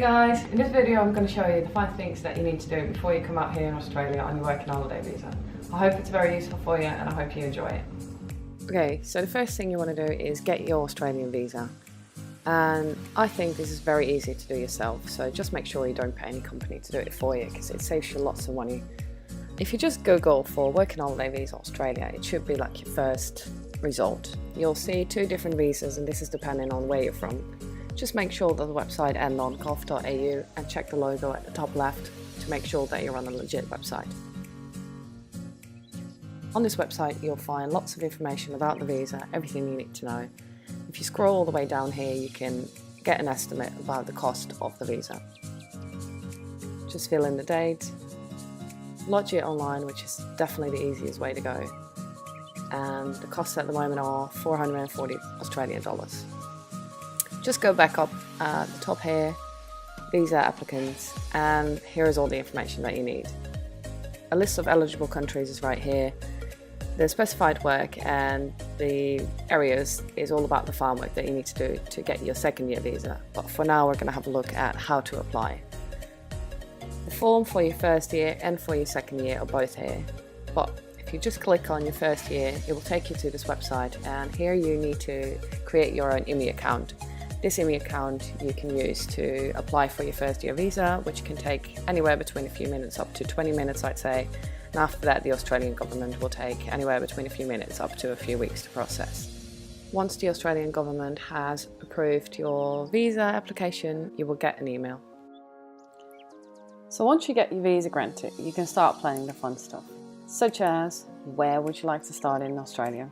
guys, in this video I'm going to show you the 5 things that you need to do before you come out here in Australia on your working holiday visa. I hope it's very useful for you and I hope you enjoy it. Okay, so the first thing you want to do is get your Australian visa. And I think this is very easy to do yourself, so just make sure you don't pay any company to do it for you because it saves you lots of money. If you just Google for working holiday visa Australia, it should be like your first result. You'll see 2 different visas and this is depending on where you're from. Just make sure that the website ends on gov.au and check the logo at the top left to make sure that you're on a legit website. On this website you'll find lots of information about the visa, everything you need to know. If you scroll all the way down here you can get an estimate about the cost of the visa. Just fill in the date, lodge it online, which is definitely the easiest way to go. And the costs at the moment are 440 Australian dollars. Just go back up at the top here, visa applicants, and here is all the information that you need. A list of eligible countries is right here. The specified work and the areas is all about the farm work that you need to do to get your second year visa. But for now we're going to have a look at how to apply. The form for your first year and for your second year are both here. But if you just click on your first year, it will take you to this website, and here you need to create your own IMI account. This IMI account you can use to apply for your first year visa, which can take anywhere between a few minutes up to 20 minutes, I'd say. And after that, the Australian government will take anywhere between a few minutes up to a few weeks to process. Once the Australian government has approved your visa application, you will get an email. So once you get your visa granted, you can start planning the fun stuff, such as where would you like to start in Australia?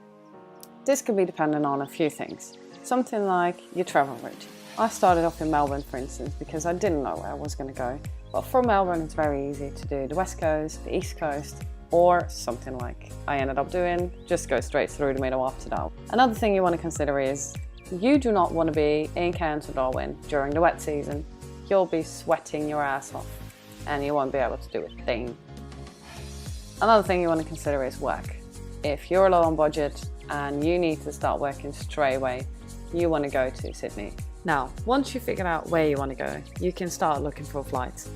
This can be dependent on a few things. Something like your travel route. I started off in Melbourne, for instance, because I didn't know where I was going to go. But from Melbourne it's very easy to do the West Coast, the East Coast, or something like I ended up doing, just go straight through the middle after that. Another thing you want to consider is you do not want to be in Cairns or Darwin during the wet season. You'll be sweating your ass off and you won't be able to do a thing. Another thing you want to consider is work. If you're low on budget and you need to start working straight away, you want to go to Sydney. Now, once you figure out where you want to go, you can start looking for flights.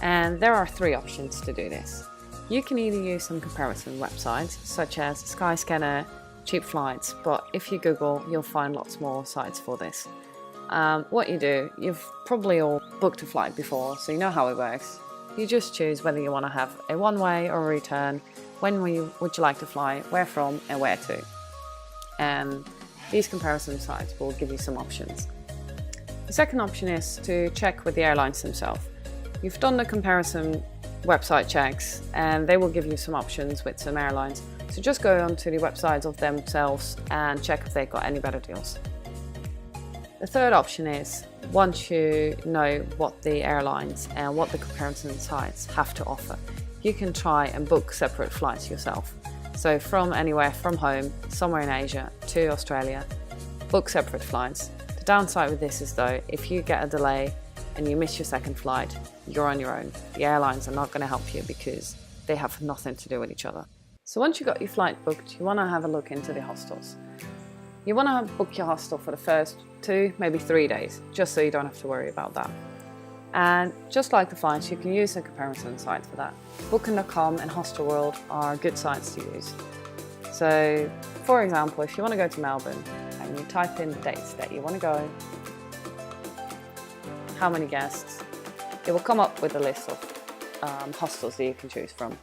And there are 3 options to do this. You can either use some comparison websites, such as Skyscanner, Cheap Flights, but if you Google, you'll find lots more sites for this. What you do, you've probably all booked a flight before, so you know how it works. You just choose whether you want to have a one-way or a return, when would you like to fly, where from, and where to. And these comparison sites will give you some options. The second option is to check with the airlines themselves. You've done the comparison website checks and they will give you some options with some airlines. So just go onto the websites of themselves and check if they've got any better deals. The third option is, once you know what the airlines and what the comparison sites have to offer, you can try and book separate flights yourself. So from anywhere from home, somewhere in Asia to Australia, book separate flights. The downside with this is though, if you get a delay and you miss your second flight, you're on your own. The airlines are not going to help you because they have nothing to do with each other. So once you got your flight booked, you want to have a look into the hostels. You want to book your hostel for the first 2, maybe 3 days, just so you don't have to worry about that. And just like the flights, you can use a comparison site for that. Booking.com and Hostelworld are good sites to use. So, for example, if you want to go to Melbourne and you type in the dates that you want to go, how many guests, it will come up with a list of hostels that you can choose from.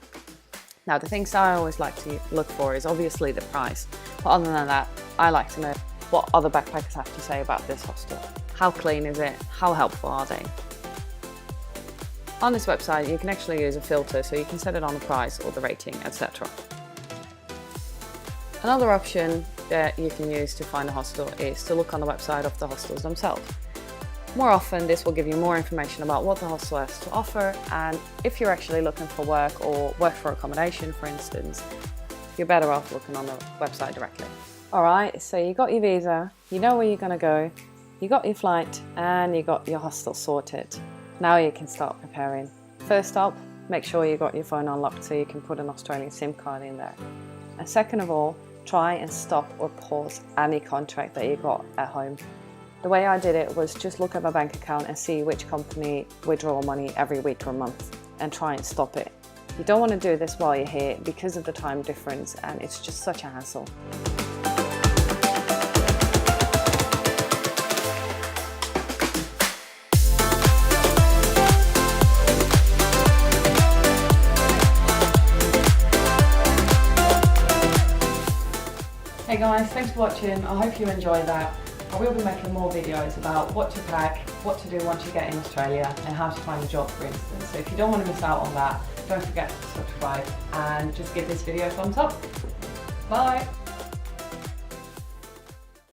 Now, the things I always like to look for is obviously the price, but other than that, I like to know what other backpackers have to say about this hostel. How clean is it? How helpful are they? On this website you can actually use a filter, so you can set it on the price or the rating, etc. Another option that you can use to find a hostel is to look on the website of the hostels themselves. More often this will give you more information about what the hostel has to offer, and if you're actually looking for work or work for accommodation, for instance, you're better off looking on the website directly. Alright, so you got your visa, you know where you're going to go, you got your flight and you got your hostel sorted. Now you can start preparing. First up, make sure you got your phone unlocked so you can put an Australian SIM card in there. And second of all, try and stop or pause any contract that you got at home. The way I did it was just look at my bank account and see which company withdraw money every week or month and try and stop it. You don't want to do this while you're here because of the time difference, and it's just such a hassle. Hey guys, thanks for watching. I hope you enjoyed that. I will be making more videos about what to pack, what to do once you get in Australia, and how to find a job, for instance. So if you don't want to miss out on that, don't forget to subscribe and just give this video a thumbs up. Bye!